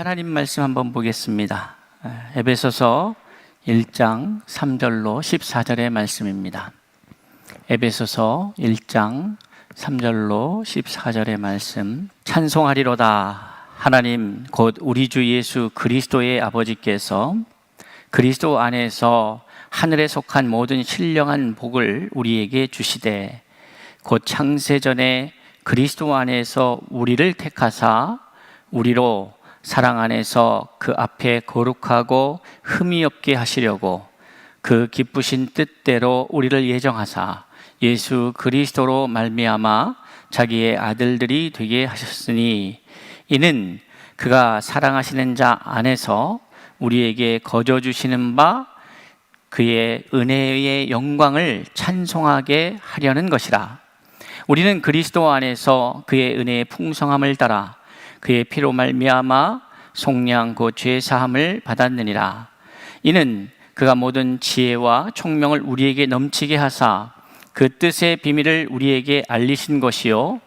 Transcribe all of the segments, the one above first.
하나님 말씀 한번 보겠습니다. 에베소서 1장 3절로 14절의 말씀입니다. 에베소서 1장 3절로 14절의 말씀. 찬송하리로다. 하나님 곧 우리 주 예수 그리스도의 아버지께서 그리스도 안에서 하늘에 속한 모든 신령한 복을 우리에게 주시되 곧 창세전에 그리스도 안에서 우리를 택하사 우리로 사랑 안에서 그 앞에 거룩하고 흠이 없게 하시려고 그 기쁘신 뜻대로 우리를 예정하사 예수 그리스도로 말미암아 자기의 아들들이 되게 하셨으니 이는 그가 사랑하시는 자 안에서 우리에게 거저 주시는 바 그의 은혜의 영광을 찬송하게 하려는 것이라. 우리는 그리스도 안에서 그의 은혜의 풍성함을 따라 그의 피로 말미암아 속량 곧 죄 사함을 받았느니라. 이는 그가 모든 지혜와 총명을 우리에게 넘치게 하사 그 뜻의 비밀을 우리에게 알리신 것이요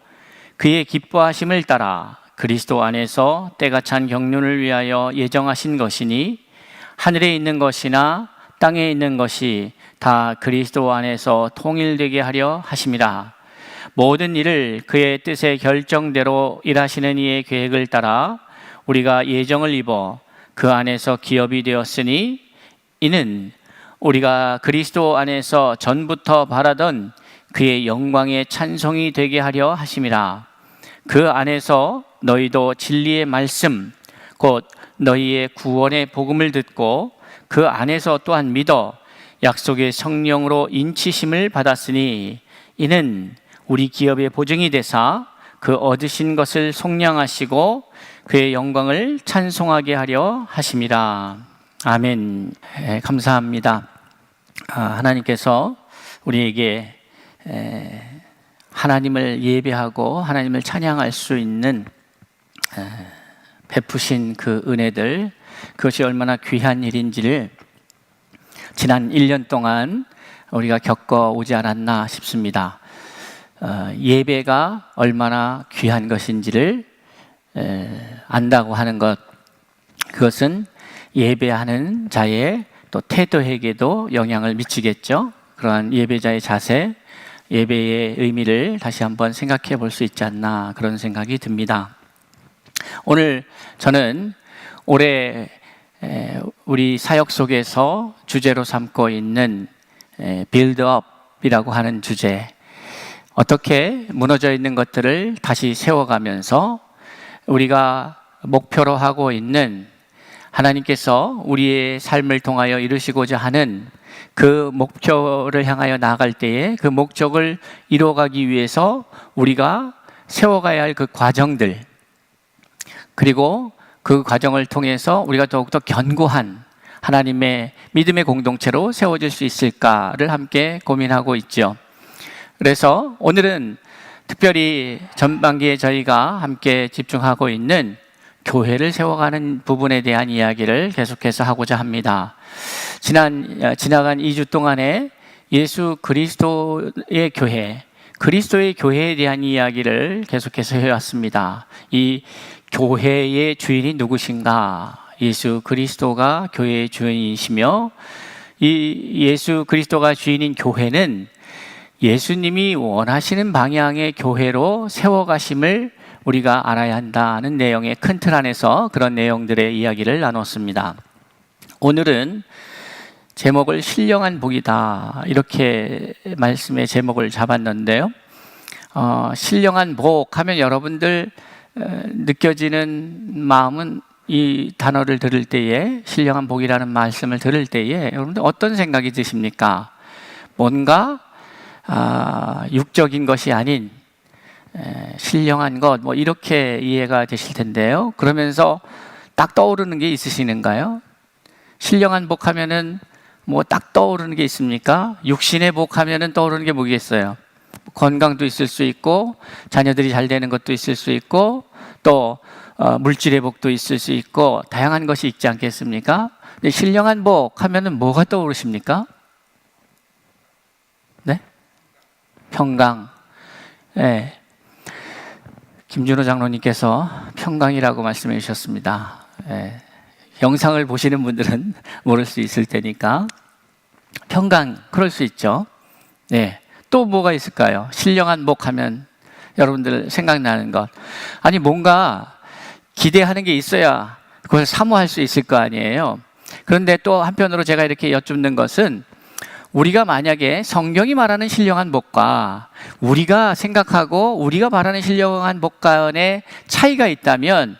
그의 기뻐하심을 따라 그리스도 안에서 때가 찬 경륜을 위하여 예정하신 것이니 하늘에 있는 것이나 땅에 있는 것이 다 그리스도 안에서 통일되게 하려 하심이라. 모든 일을 그의 뜻의 결정대로 일하시는 이의 계획을 따라 우리가 예정을 입어 그 안에서 기업이 되었으니 이는 우리가 그리스도 안에서 전부터 바라던 그의 영광의 찬송이 되게 하려 하심이라. 그 안에서 너희도 진리의 말씀 곧 너희의 구원의 복음을 듣고 그 안에서 또한 믿어 약속의 성령으로 인치심을 받았으니 이는 우리 기업의 보증이 되사 그 얻으신 것을 속량하시고 그의 영광을 찬송하게 하려 하심이라. 아멘. 감사합니다. 하나님께서 우리에게 하나님을 예배하고 하나님을 찬양할 수 있는 베푸신 그 은혜들, 그것이 얼마나 귀한 일인지를 지난 1년 동안 우리가 겪어오지 않았나 싶습니다. 예배가 얼마나 귀한 것인지를 안다고 하는 것, 그것은 예배하는 자의 또 태도에게도 영향을 미치겠죠. 그러한 예배자의 자세, 예배의 의미를 다시 한번 생각해 볼 수 있지 않나, 그런 생각이 듭니다. 오늘 저는 올해 우리 사역 속에서 주제로 삼고 있는 빌드업이라고 하는 주제, 어떻게 무너져 있는 것들을 다시 세워가면서 우리가 목표로 하고 있는 하나님께서 우리의 삶을 통하여 이루시고자 하는 그 목표를 향하여 나아갈 때에 그 목적을 이루어가기 위해서 우리가 세워가야 할 그 과정들, 그리고 그 과정을 통해서 우리가 더욱더 견고한 하나님의 믿음의 공동체로 세워질 수 있을까를 함께 고민하고 있죠. 그래서 오늘은 특별히 전반기에 저희가 함께 집중하고 있는 교회를 세워가는 부분에 대한 이야기를 계속해서 하고자 합니다. 지나간 2주 동안에 예수 그리스도의 교회, 그리스도의 교회에 대한 이야기를 계속해서 해왔습니다. 이 교회의 주인이 누구신가? 예수 그리스도가 교회의 주인이시며, 이 예수 그리스도가 주인인 교회는 예수님이 원하시는 방향의 교회로 세워가심을 우리가 알아야 한다는 내용의 큰 틀 안에서 그런 내용들의 이야기를 나눴습니다. 오늘은 제목을 신령한 복이다, 이렇게 말씀의 제목을 잡았는데요. 신령한 복 하면 여러분들 느껴지는 마음은, 이 단어를 들을 때에, 신령한 복이라는 말씀을 들을 때에 여러분들 어떤 생각이 드십니까? 뭔가 육적인 것이 아닌 신령한 것, 뭐 이렇게 이해가 되실 텐데요. 그러면서 딱 떠오르는 게 있으시는가요? 신령한 복 하면은 뭐 딱 떠오르는 게 있습니까? 육신의 복 하면은 떠오르는 게 뭐겠어요? 건강도 있을 수 있고, 자녀들이 잘 되는 것도 있을 수 있고, 또 물질의 복도 있을 수 있고, 다양한 것이 있지 않겠습니까? 근데 신령한 복 하면은 뭐가 떠오르십니까? 네? 평강. 네. 김준호 장로님께서 평강이라고 말씀해 주셨습니다. 영상을 보시는 분들은 모를 수 있을 테니까 평강, 그럴 수 있죠. 네. 또 뭐가 있을까요? 신령한 목 하면 여러분들 생각나는 것. 아니, 뭔가 기대하는 게 있어야 그걸 사모할 수 있을 거 아니에요. 그런데 또 한편으로 제가 이렇게 여쭙는 것은, 우리가 만약에 성경이 말하는 신령한 복과 우리가 생각하고 우리가 말하는 신령한 복 간에 차이가 있다면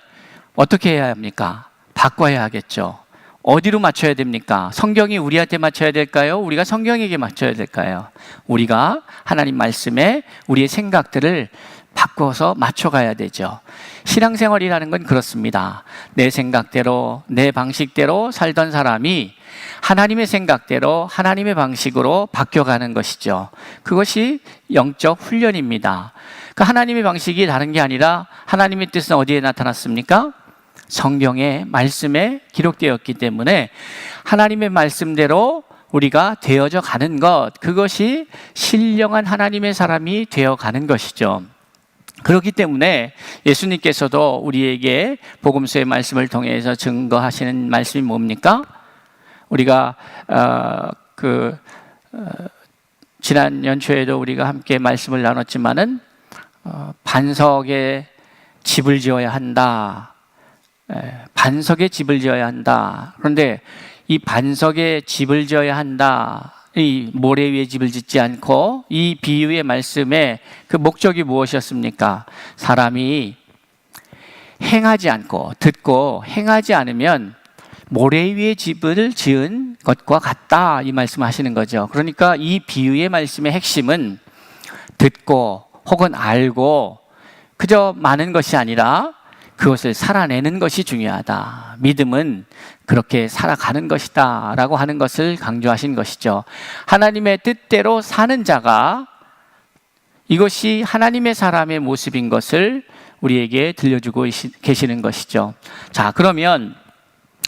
어떻게 해야 합니까? 바꿔야 하겠죠. 어디로 맞춰야 됩니까? 성경이 우리한테 맞춰야 될까요? 우리가 성경에게 맞춰야 될까요? 우리가 하나님 말씀에 우리의 생각들을 바꿔서 맞춰가야 되죠. 신앙생활이라는 건 그렇습니다. 내 생각대로, 내 방식대로 살던 사람이 하나님의 생각대로, 하나님의 방식으로 바뀌어가는 것이죠. 그것이 영적 훈련입니다. 그 하나님의 방식이 다른 게 아니라 하나님의 뜻은 어디에 나타났습니까? 성경의 말씀에 기록되었기 때문에 하나님의 말씀대로 우리가 되어져 가는 것, 그것이 신령한 하나님의 사람이 되어가는 것이죠. 그렇기 때문에 예수님께서도 우리에게 복음서의 말씀을 통해서 증거하시는 말씀이 뭡니까? 우리가 지난 연초에도 우리가 함께 말씀을 나눴지만은 반석에 집을 지어야 한다. 반석에 집을 지어야 한다. 그런데 이 반석에 집을 지어야 한다, 이 모래 위에 집을 짓지 않고, 이 비유의 말씀의 그 목적이 무엇이었습니까? 사람이 행하지 않고, 듣고 행하지 않으면 모래 위에 집을 지은 것과 같다, 이 말씀하시는 거죠. 그러니까 이 비유의 말씀의 핵심은 듣고 혹은 알고 그저 많은 것이 아니라 그것을 살아내는 것이 중요하다. 믿음은 그렇게 살아가는 것이다 라고 하는 것을 강조하신 것이죠. 하나님의 뜻대로 사는 자가, 이것이 하나님의 사람의 모습인 것을 우리에게 들려주고 계시는 것이죠. 자, 그러면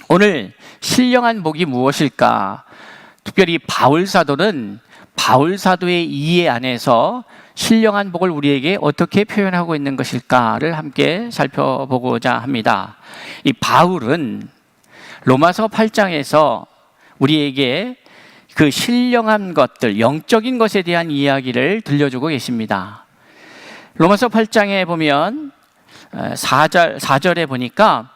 오늘 신령한 복이 무엇일까? 특별히 바울 사도는 바울 사도의 이해 안에서 신령한 복을 우리에게 어떻게 표현하고 있는 것일까를 함께 살펴보고자 합니다. 이 바울은 로마서 8장에서 우리에게 그 신령한 것들, 영적인 것에 대한 이야기를 들려주고 계십니다. 로마서 8장에 보면 4절에 보니까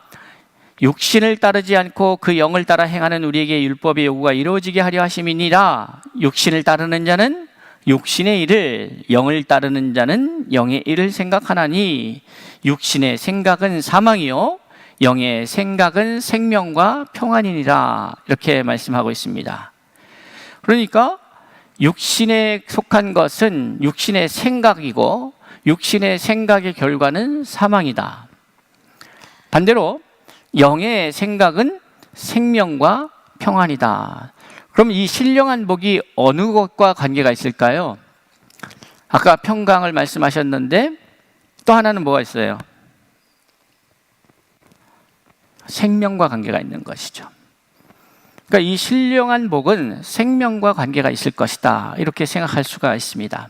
육신을 따르지 않고 그 영을 따라 행하는 우리에게 율법의 요구가 이루어지게 하려 하심이니라. 육신을 따르는 자는 육신의 일을, 영을 따르는 자는 영의 일을 생각하나니 육신의 생각은 사망이요 영의 생각은 생명과 평안이니라. 이렇게 말씀하고 있습니다. 그러니까 육신에 속한 것은 육신의 생각이고 육신의 생각의 결과는 사망이다. 반대로 영의 생각은 생명과 평안이다. 그럼 이 신령한 복이 어느 것과 관계가 있을까요? 아까 평강을 말씀하셨는데 또 하나는 뭐가 있어요? 생명과 관계가 있는 것이죠. 그러니까 이 신령한 복은 생명과 관계가 있을 것이다, 이렇게 생각할 수가 있습니다.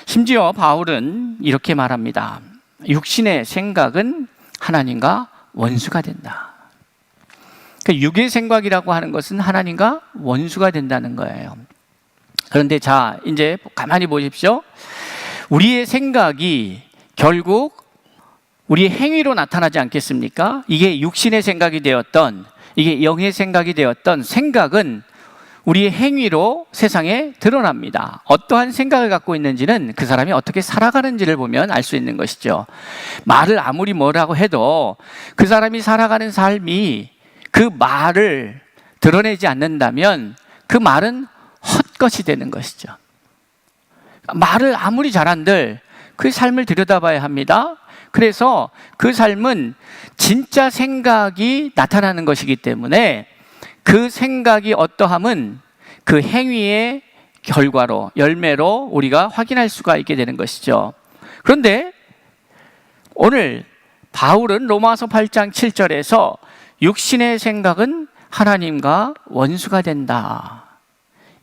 심지어 바울은 이렇게 말합니다. 육신의 생각은 하나님과 원수가 된다. 그러니까 육의 생각이라고 하는 것은 하나님과 원수가 된다는 거예요. 그런데 자, 이제 가만히 보십시오. 우리의 생각이 결국 우리의 행위로 나타나지 않겠습니까? 이게 육신의 생각이 되었던, 이게 영의 생각이 되었던 생각은 우리의 행위로 세상에 드러납니다. 어떠한 생각을 갖고 있는지는 그 사람이 어떻게 살아가는지를 보면 알 수 있는 것이죠. 말을 아무리 뭐라고 해도 그 사람이 살아가는 삶이 그 말을 드러내지 않는다면 그 말은 헛것이 되는 것이죠. 말을 아무리 잘한들 그 삶을 들여다봐야 합니다. 그래서 그 삶은 진짜 생각이 나타나는 것이기 때문에 그 생각이 어떠함은 그 행위의 결과로, 열매로 우리가 확인할 수가 있게 되는 것이죠. 그런데 오늘 바울은 로마서 8장 7절에서 육신의 생각은 하나님과 원수가 된다.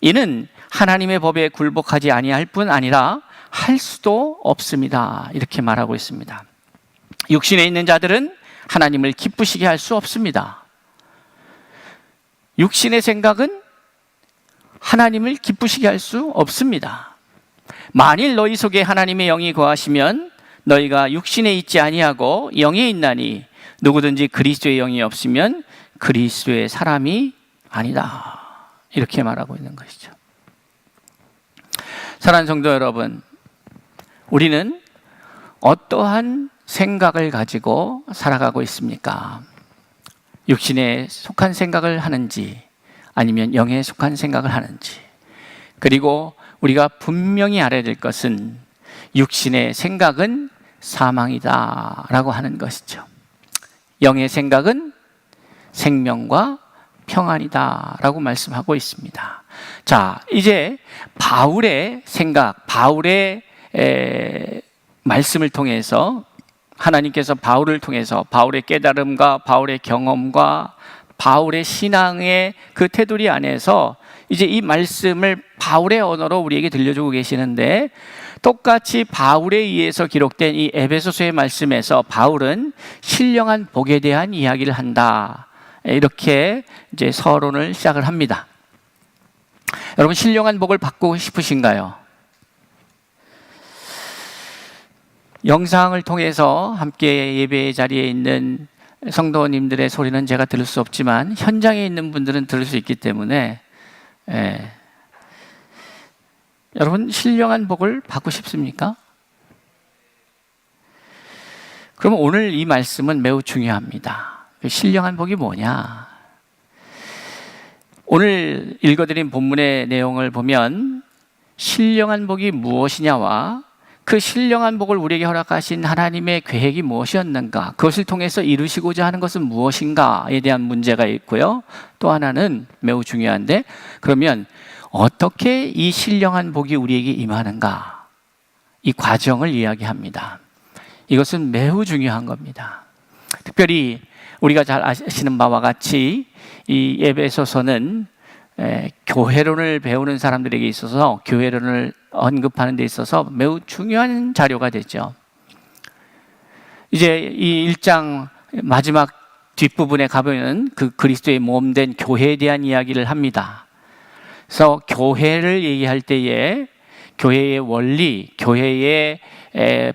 이는 하나님의 법에 굴복하지 아니할 뿐 아니라 할 수도 없습니다. 이렇게 말하고 있습니다. 육신에 있는 자들은 하나님을 기쁘시게 할 수 없습니다. 육신의 생각은 하나님을 기쁘시게 할 수 없습니다. 만일 너희 속에 하나님의 영이 거하시면 너희가 육신에 있지 아니하고 영에 있나니 누구든지 그리스도의 영이 없으면 그리스도의 사람이 아니다. 이렇게 말하고 있는 것이죠. 사랑하는 성도 여러분, 우리는 어떠한 생각을 가지고 살아가고 있습니까? 육신에 속한 생각을 하는지 아니면 영에 속한 생각을 하는지. 그리고 우리가 분명히 알아야 될 것은 육신의 생각은 사망이다 라고 하는 것이죠. 영의 생각은 생명과 평안이다 라고 말씀하고 있습니다. 자, 이제 바울의 생각, 바울의 말씀을 통해서 하나님께서 바울을 통해서 바울의 깨달음과 바울의 경험과 바울의 신앙의 그 테두리 안에서 이제 이 말씀을 바울의 언어로 우리에게 들려주고 계시는데, 똑같이 바울에 의해서 기록된 이 에베소서의 말씀에서 바울은 신령한 복에 대한 이야기를 한다. 이렇게 이제 서론을 시작을 합니다. 여러분, 신령한 복을 받고 싶으신가요? 영상을 통해서 함께 예배 자리에 있는 성도님들의 소리는 제가 들을 수 없지만 현장에 있는 분들은 들을 수 있기 때문에 여러분, 신령한 복을 받고 싶습니까? 그럼 오늘 이 말씀은 매우 중요합니다. 신령한 복이 뭐냐? 오늘 읽어드린 본문의 내용을 보면 신령한 복이 무엇이냐와 그 신령한 복을 우리에게 허락하신 하나님의 계획이 무엇이었는가, 그것을 통해서 이루시고자 하는 것은 무엇인가에 대한 문제가 있고요. 또 하나는 매우 중요한데, 그러면 어떻게 이 신령한 복이 우리에게 임하는가, 이 과정을 이야기합니다. 이것은 매우 중요한 겁니다. 특별히 우리가 잘 아시는 바와 같이 이 에베소서는 교회론을 배우는 사람들에게 있어서, 교회론을 언급하는 데 있어서 매우 중요한 자료가 되죠. 이제 이 1장 마지막 뒷부분에 가보면 그 그리스도의 몸된 교회에 대한 이야기를 합니다. 그래서 교회를 얘기할 때에 교회의 원리, 교회의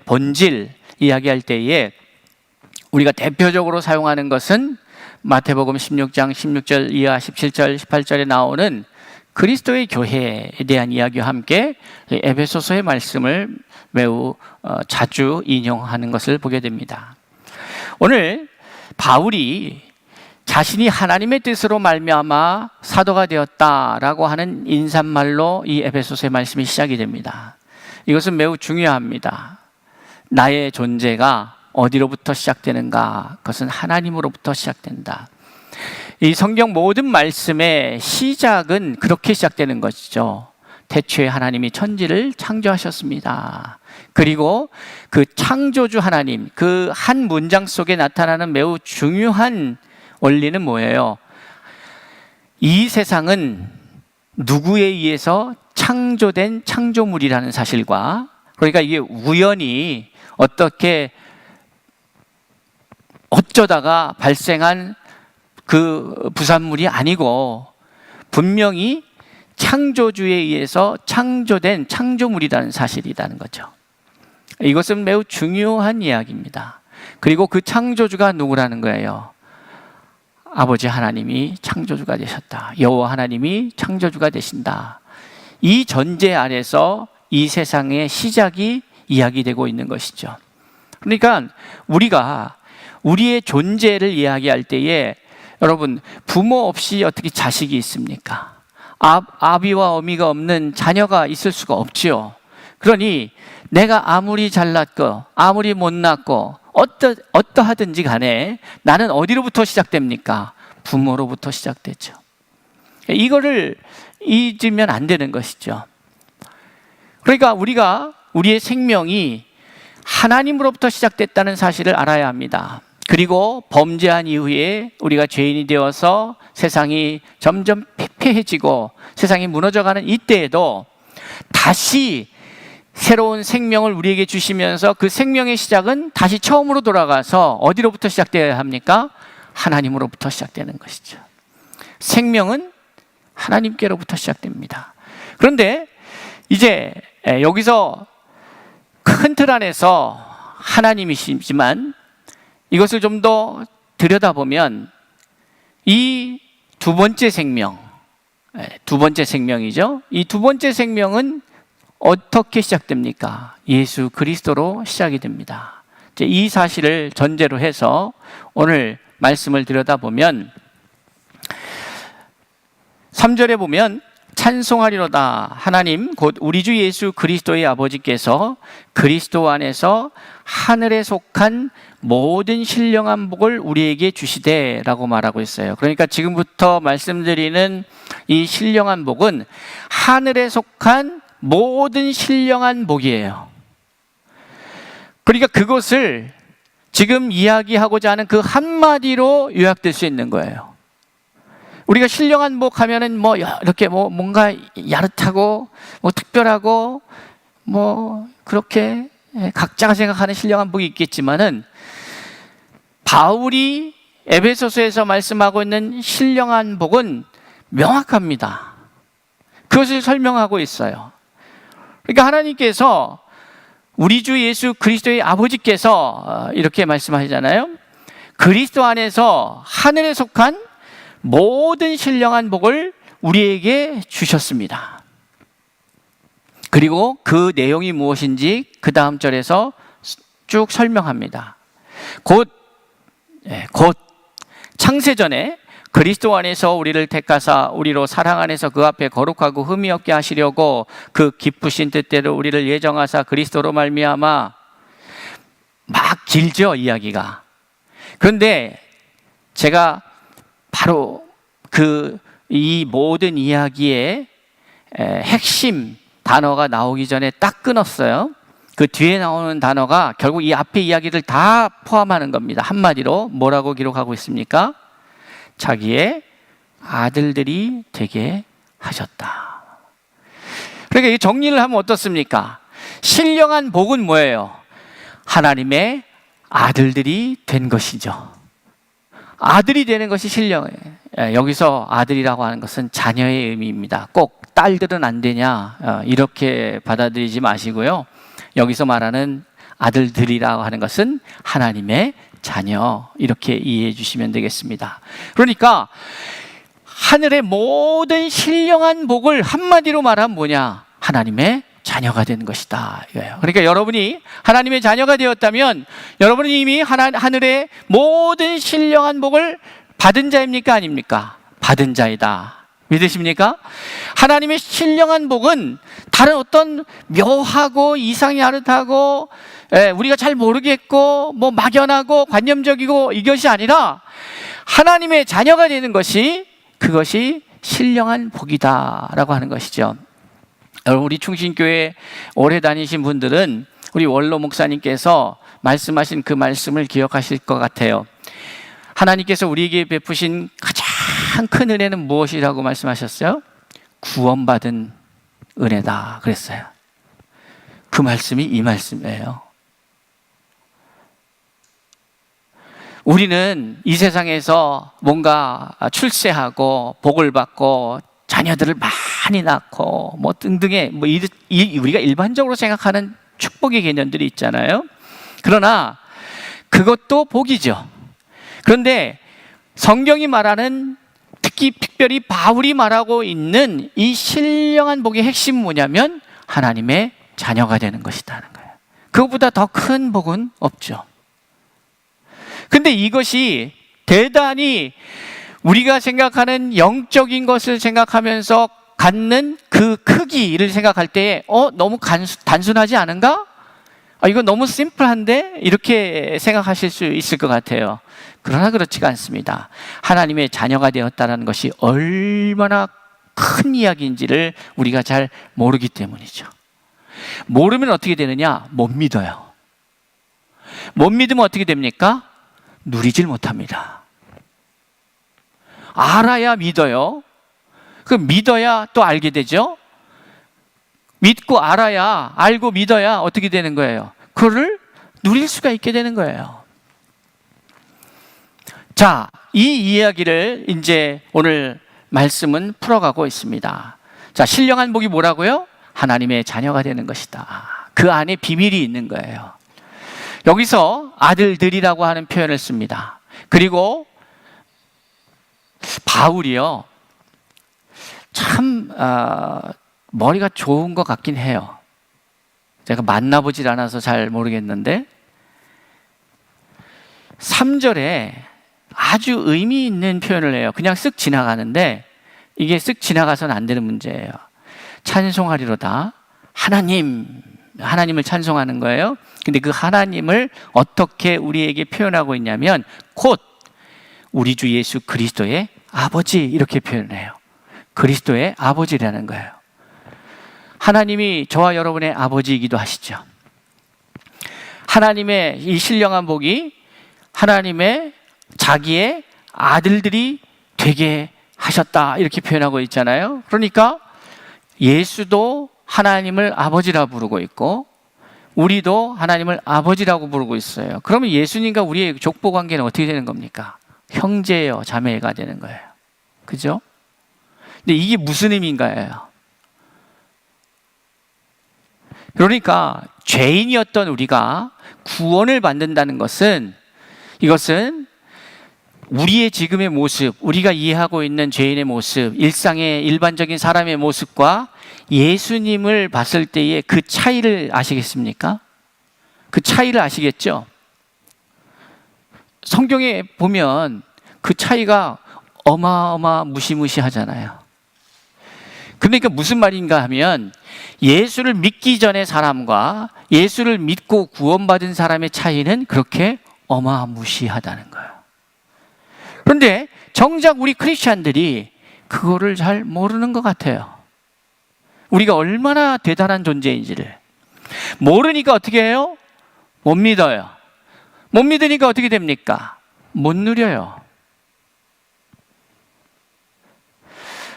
본질 이야기할 때에 우리가 대표적으로 사용하는 것은 마태복음 16장 16절 이하 17절 18절에 나오는 그리스도의 교회에 대한 이야기와 함께 에베소서의 말씀을 매우 자주 인용하는 것을 보게 됩니다. 오늘 바울이 자신이 하나님의 뜻으로 말미암아 사도가 되었다라고 하는 인사말로 이 에베소서의 말씀이 시작이 됩니다. 이것은 매우 중요합니다. 나의 존재가 어디로부터 시작되는가? 그것은 하나님으로부터 시작된다. 이 성경 모든 말씀의 시작은 그렇게 시작되는 것이죠. 태초에 하나님이 천지를 창조하셨습니다. 그리고 그 창조주 하나님, 그 한 문장 속에 나타나는 매우 중요한 원리는 뭐예요? 이 세상은 누구에 의해서 창조된 창조물이라는 사실과, 그러니까 이게 우연히 어쩌다가 발생한 그 부산물이 아니고 분명히 창조주에 의해서 창조된 창조물이라는 사실이라는 거죠. 이것은 매우 중요한 이야기입니다. 그리고 그 창조주가 누구라는 거예요? 아버지 하나님이 창조주가 되셨다. 여호와 하나님이 창조주가 되신다. 이 전제 아래서 이 세상의 시작이 이야기되고 있는 것이죠. 그러니까 우리가 우리의 존재를 이야기할 때에, 여러분, 부모 없이 어떻게 자식이 있습니까? 아비와 어미가 없는 자녀가 있을 수가 없지요. 그러니 내가 아무리 잘났고 아무리 못났고 어떠하든지 간에 나는 어디로부터 시작됩니까? 부모로부터 시작되죠. 이거를 잊으면 안 되는 것이죠. 그러니까 우리의 생명이 하나님으로부터 시작됐다는 사실을 알아야 합니다. 그리고 범죄한 이후에 우리가 죄인이 되어서 세상이 점점 패폐해지고 세상이 무너져가는 이때에도 다시 새로운 생명을 우리에게 주시면서 그 생명의 시작은 다시 처음으로 돌아가서 어디로부터 시작되어야 합니까? 하나님으로부터 시작되는 것이죠. 생명은 하나님께로부터 시작됩니다. 그런데 이제 여기서 큰 틀 안에서 하나님이시지만 이것을 좀 더 들여다보면 이 두 번째 생명, 두 번째 생명이죠. 이 두 번째 생명은 어떻게 시작됩니까? 예수 그리스도로 시작이 됩니다. 이 사실을 전제로 해서 오늘 말씀을 들여다보면 3절에 보면 찬송하리로다 하나님 곧 우리 주 예수 그리스도의 아버지께서 그리스도 안에서 하늘에 속한 모든 신령한 복을 우리에게 주시되 라고 말하고 있어요. 그러니까 지금부터 말씀드리는 이 신령한 복은 하늘에 속한 모든 신령한 복이에요. 그러니까 그것을 지금 이야기하고자 하는 그 한마디로 요약될 수 있는 거예요. 우리가 신령한 복 하면은 뭐 이렇게 뭐 뭔가 야릇하고 뭐 특별하고 뭐 그렇게 각자가 생각하는 신령한 복이 있겠지만은 바울이 에베소서에서 말씀하고 있는 신령한 복은 명확합니다. 그것을 설명하고 있어요. 그러니까 하나님께서 우리 주 예수 그리스도의 아버지께서 이렇게 말씀하시잖아요. 그리스도 안에서 하늘에 속한 모든 신령한 복을 우리에게 주셨습니다. 그리고 그 내용이 무엇인지 그 다음 절에서 쭉 설명합니다. 곧 창세전에 그리스도 안에서 우리를 택하사 우리로 사랑 안에서 그 앞에 거룩하고 흠이 없게 하시려고 그 기쁘신 뜻대로 우리를 예정하사 그리스도로 말미암아, 막 길죠 이야기가. 그런데 제가 바로 이 모든 이야기의 핵심 단어가 나오기 전에 딱 끊었어요. 그 뒤에 나오는 단어가 결국 이 앞에 이야기를 다 포함하는 겁니다. 한마디로 뭐라고 기록하고 있습니까? 자기의 아들들이 되게 하셨다. 그러니까 이 정리를 하면 어떻습니까? 신령한 복은 뭐예요? 하나님의 아들들이 된 것이죠. 아들이 되는 것이 신령해요. 여기서 아들이라고 하는 것은 자녀의 의미입니다. 꼭 딸들은 안 되냐 이렇게 받아들이지 마시고요. 여기서 말하는 아들들이라고 하는 것은 하나님의 자녀, 이렇게 이해해 주시면 되겠습니다. 그러니까 하늘의 모든 신령한 복을 한마디로 말하면 뭐냐? 하나님의 자녀가 된 것이다 이거예요. 그러니까 여러분이 하나님의 자녀가 되었다면 여러분은 이미 하늘의 모든 신령한 복을 받은 자입니까? 아닙니까? 받은 자이다. 믿으십니까? 하나님의 신령한 복은 다른 어떤 묘하고 이상이 아릇하고 우리가 잘 모르겠고 뭐 막연하고 관념적이고 이것이 아니라 하나님의 자녀가 되는 것이, 그것이 신령한 복이다라고 하는 것이죠. 여러분, 우리 충신교회 오래 다니신 분들은 우리 원로 목사님께서 말씀하신 그 말씀을 기억하실 것 같아요. 하나님께서 우리에게 베푸신 가장 큰 은혜는 무엇이라고 말씀하셨어요? 구원받은 은혜다 그랬어요. 그 말씀이 이 말씀이에요. 우리는 이 세상에서 뭔가 출세하고 복을 받고 자녀들을 많이 낳고 뭐 등등의 우리가 일반적으로 생각하는 축복의 개념들이 있잖아요. 그러나 그것도 복이죠. 그런데 성경이 말하는, 특별히 바울이 말하고 있는 이 신령한 복의 핵심은 뭐냐면 하나님의 자녀가 되는 것이라는 거예요. 그것보다 더 큰 복은 없죠. 근데 이것이 대단히 우리가 생각하는 영적인 것을 생각하면서 갖는 그 크기를 생각할 때 너무 단순하지 않은가? 이거 너무 심플한데? 이렇게 생각하실 수 있을 것 같아요. 그러나 그렇지가 않습니다. 하나님의 자녀가 되었다는 것이 얼마나 큰 이야기인지를 우리가 잘 모르기 때문이죠. 모르면 어떻게 되느냐? 못 믿어요. 못 믿으면 어떻게 됩니까? 누리질 못합니다. 알아야 믿어요. 그 믿어야 또 알게 되죠. 믿고 알아야, 알고 믿어야 어떻게 되는 거예요? 그거를 누릴 수가 있게 되는 거예요. 자, 이 이야기를 이제 오늘 말씀은 풀어가고 있습니다. 자, 신령한 복이 뭐라고요? 하나님의 자녀가 되는 것이다. 그 안에 비밀이 있는 거예요. 여기서 아들들이라고 하는 표현을 씁니다. 그리고 바울이요, 참 머리가 좋은 것 같긴 해요. 제가 만나보질 않아서 잘 모르겠는데 3절에 아주 의미 있는 표현을 해요. 그냥 쓱 지나가는데 이게 쓱 지나가서는 안 되는 문제예요. 찬송하리로다. 하나님을 찬송하는 거예요. 근데 그 하나님을 어떻게 우리에게 표현하고 있냐면 곧 우리 주 예수 그리스도의 아버지, 이렇게 표현해요. 그리스도의 아버지라는 거예요. 하나님이 저와 여러분의 아버지이기도 하시죠. 하나님의 이 신령한 복이 하나님의 자기의 아들들이 되게 하셨다, 이렇게 표현하고 있잖아요. 그러니까 예수도 하나님을 아버지라 부르고 있고 우리도 하나님을 아버지라고 부르고 있어요. 그러면 예수님과 우리의 족보 관계는 어떻게 되는 겁니까? 형제예요, 자매가 되는 거예요. 그죠? 근데 이게 무슨 의미인가요? 그러니까 죄인이었던 우리가 구원을 받는다는 것은, 이것은 우리의 지금의 모습, 우리가 이해하고 있는 죄인의 모습, 일상의 일반적인 사람의 모습과 예수님을 봤을 때의 그 차이를 아시겠습니까? 그 차이를 아시겠죠? 성경에 보면 그 차이가 무시무시하잖아요. 그러니까 무슨 말인가 하면 예수를 믿기 전의 사람과 예수를 믿고 구원받은 사람의 차이는 그렇게 어마무시하다는 거예요. 그런데 정작 우리 크리스찬들이 그거를 잘 모르는 것 같아요. 우리가 얼마나 대단한 존재인지를 모르니까 어떻게 해요? 못 믿어요. 못 믿으니까 어떻게 됩니까? 못 누려요.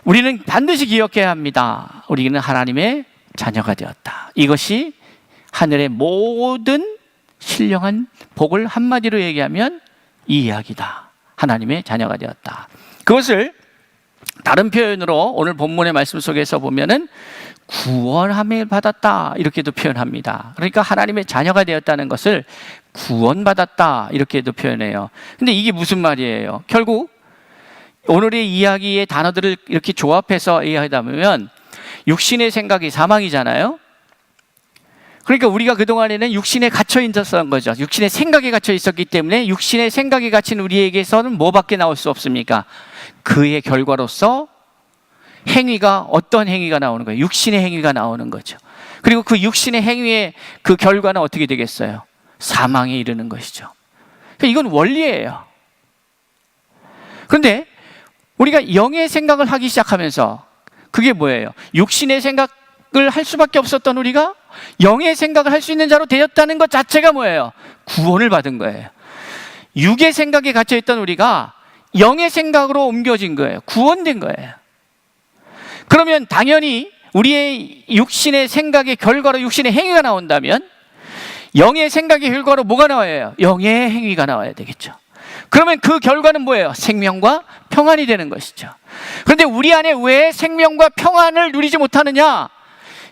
우리는 반드시 기억해야 합니다. 우리는 하나님의 자녀가 되었다. 이것이 하늘의 모든 신령한 복을 한마디로 얘기하면 이 이야기다. 하나님의 자녀가 되었다. 그것을 다른 표현으로 오늘 본문의 말씀 속에서 보면은 구원함을 받았다, 이렇게도 표현합니다. 그러니까 하나님의 자녀가 되었다는 것을 구원받았다, 이렇게도 표현해요. 근데 이게 무슨 말이에요? 결국 오늘의 이야기의 단어들을 이렇게 조합해서 이해하다 보면 육신의 생각이 사망이잖아요. 그러니까 우리가 그동안에는 육신에 갇혀 있었던 거죠. 육신의 생각에 갇혀 있었기 때문에 육신의 생각에 갇힌 우리에게서는 뭐밖에 나올 수 없습니까? 그의 결과로서 행위가, 어떤 행위가 나오는 거예요? 육신의 행위가 나오는 거죠. 그리고 그 육신의 행위의 그 결과는 어떻게 되겠어요? 사망에 이르는 것이죠. 그러니까 이건 원리예요. 그런데 우리가 영의 생각을 하기 시작하면서 그게 뭐예요? 육신의 생각을 할 수밖에 없었던 우리가 영의 생각을 할 수 있는 자로 되었다는 것 자체가 뭐예요? 구원을 받은 거예요. 육의 생각에 갇혀있던 우리가 영의 생각으로 옮겨진 거예요. 구원된 거예요. 그러면 당연히 우리의 육신의 생각의 결과로 육신의 행위가 나온다면 영의 생각의 결과로 뭐가 나와요? 영의 행위가 나와야 되겠죠. 그러면 그 결과는 뭐예요? 생명과 평안이 되는 것이죠. 그런데 우리 안에 왜 생명과 평안을 누리지 못하느냐?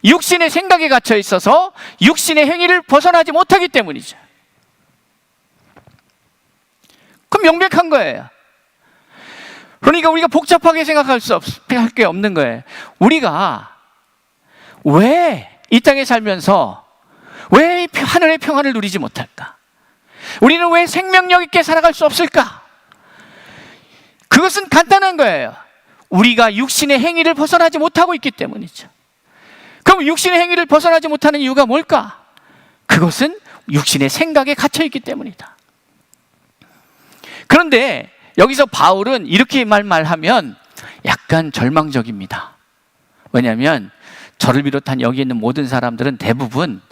육신의 생각에 갇혀 있어서 육신의 행위를 벗어나지 못하기 때문이죠. 그럼 명백한 거예요. 그러니까 우리가 복잡하게 생각할 게 없는 거예요. 우리가 왜 이 땅에 살면서 왜 하늘의 평안을 누리지 못할까? 우리는 왜 생명력 있게 살아갈 수 없을까? 그것은 간단한 거예요. 우리가 육신의 행위를 벗어나지 못하고 있기 때문이죠. 그럼 육신의 행위를 벗어나지 못하는 이유가 뭘까? 그것은 육신의 생각에 갇혀 있기 때문이다. 그런데 여기서 바울은 이렇게 말하면 약간 절망적입니다. 왜냐하면 저를 비롯한 여기 있는 모든 사람들은 대부분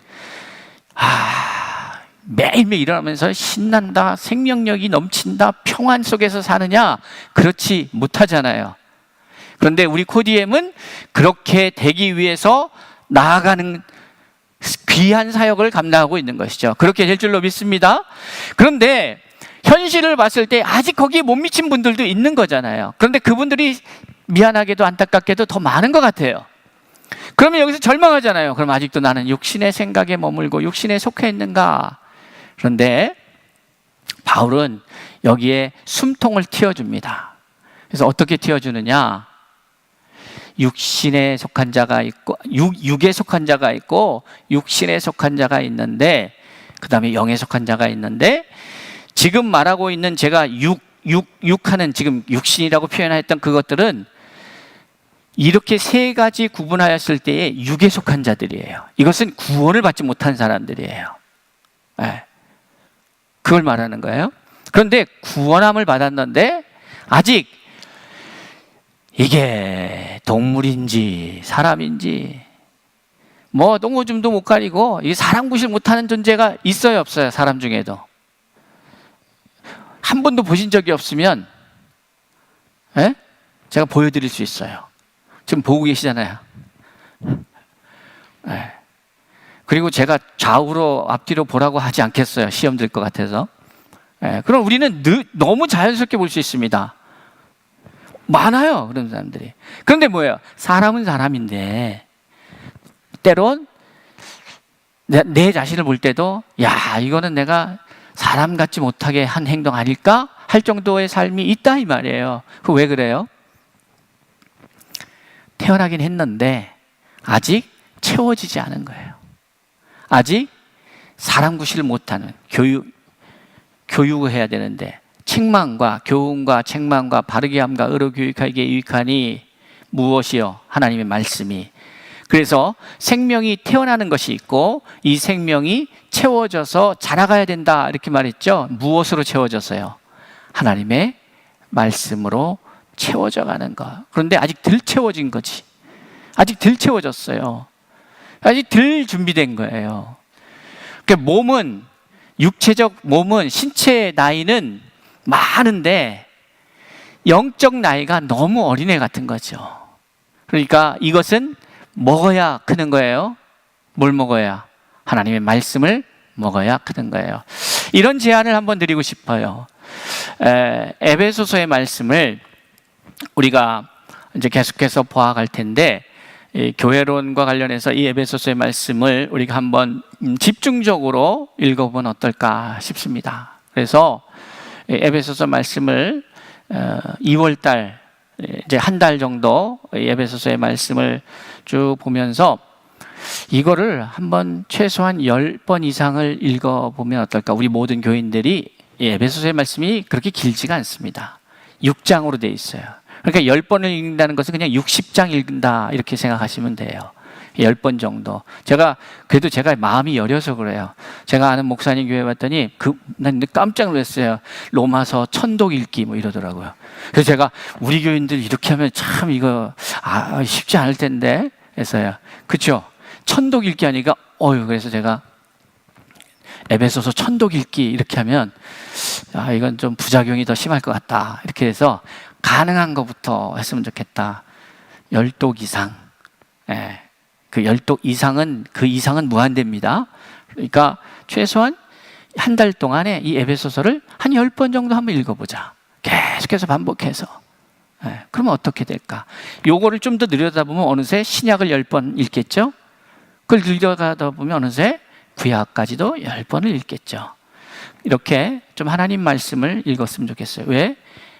매일매일 일어나면서 신난다, 생명력이 넘친다, 평안 속에서 사느냐? 그렇지 못하잖아요. 그런데 우리 코디엠은 그렇게 되기 위해서 나아가는 귀한 사역을 감당하고 있는 것이죠. 그렇게 될 줄로 믿습니다. 그런데 현실을 봤을 때 아직 거기에 못 미친 분들도 있는 거잖아요. 그런데 그분들이 미안하게도 안타깝게도 더 많은 것 같아요. 그러면 여기서 절망하잖아요. 그럼 아직도 나는 육신의 생각에 머물고 육신에 속해 있는가? 그런데 바울은 여기에 숨통을 틔워줍니다. 그래서 어떻게 틔워주느냐? 육신에 속한 자가 있고, 육에 속한 자가 있고, 육신에 속한 자가 있는데, 그 다음에 영에 속한 자가 있는데, 지금 말하고 있는 제가 육하는 지금 육신이라고 표현했던 그것들은 이렇게 세 가지 구분하였을 때에 육에 속한 자들이에요. 이것은 구원을 받지 못한 사람들이에요. 네. 그걸 말하는 거예요. 그런데 구원함을 받았는데 아직 이게 동물인지 사람인지 뭐 똥오줌도 못 가리고 이게 사람 구실 못하는 존재가 있어요, 없어요? 사람 중에도 한 번도 보신 적이 없으면 제가 보여드릴 수 있어요. 지금 보고 계시잖아요. 그리고 제가 좌우로 앞뒤로 보라고 하지 않겠어요. 시험 들 것 같아서. 그럼 우리는 너무 자연스럽게 볼 수 있습니다. 많아요, 그런 사람들이. 그런데 뭐예요? 사람은 사람인데 때론 내 자신을 볼 때도 야, 이거는 내가 사람 같지 못하게 한 행동 아닐까? 할 정도의 삶이 있다 이 말이에요. 그 왜 그래요? 태어나긴 했는데 아직 채워지지 않은 거예요. 아직 사람 구실을 못하는 교육을 해야 되는데 책망과 교훈과 책망과 바르게 함과 의로 교육하기에 유익하니 무엇이요? 하나님의 말씀이. 그래서 생명이 태어나는 것이 있고 이 생명이 채워져서 자라가야 된다 이렇게 말했죠. 무엇으로 채워져서요? 하나님의 말씀으로 채워져 가는 것. 그런데 아직 덜 채워진 거지. 아직 덜 채워졌어요. 아직 덜 준비된 거예요. 그러니까 몸은, 육체적 몸은, 신체의 나이는 많은데 영적 나이가 너무 어린애 같은 거죠. 그러니까 이것은 먹어야 크는 거예요. 뭘 먹어야? 하나님의 말씀을 먹어야 크는 거예요. 이런 제안을 한번 드리고 싶어요. 에베소서의 말씀을 우리가 이제 계속해서 보아갈 텐데 이 교회론과 관련해서 이 에베소서의 말씀을 우리가 한번 집중적으로 읽어보면 어떨까 싶습니다. 그래서 에베소서 말씀을 2월달 이제 한 달 정도 에베소서의 말씀을 쭉 보면서 이거를 한번 최소한 10번 이상을 읽어보면 어떨까? 우리 모든 교인들이 에베소서의 말씀이 그렇게 길지가 않습니다. 6장으로 되어 있어요. 그러니까 10번을 읽는다는 것은 그냥 60장 읽는다 이렇게 생각하시면 돼요. 10번 정도. 그래도 제가 마음이 여려서 그래요. 제가 아는 목사님 교회 왔더니 난 깜짝 놀랐어요. 로마서 천독 읽기 뭐 이러더라고요. 그래서 제가 우리 교인들 이렇게 하면 참 이거 쉽지 않을 텐데 해서요. 그렇죠? 천독 읽기 하니까 그래서 제가 에베소서 천독 읽기 이렇게 하면 이건 좀 부작용이 더 심할 것 같다. 이렇게 해서 가능한 것부터 했으면 좋겠다. 10독 이상. 그 10독 이상은 그 이상은 무한대입니다. 그러니까 최소한 한 달 동안에 이 에베소서를 한 10번 정도 한번 읽어보자. 계속해서 반복해서. 그러면 어떻게 될까? 요거를 좀 더 들여다보면 어느새 신약을 10번 읽겠죠? 그걸 들여다보다 보면 어느새 구약까지도 10번을 읽겠죠. 이렇게 좀 하나님 말씀을 읽었으면 좋겠어요. 왜?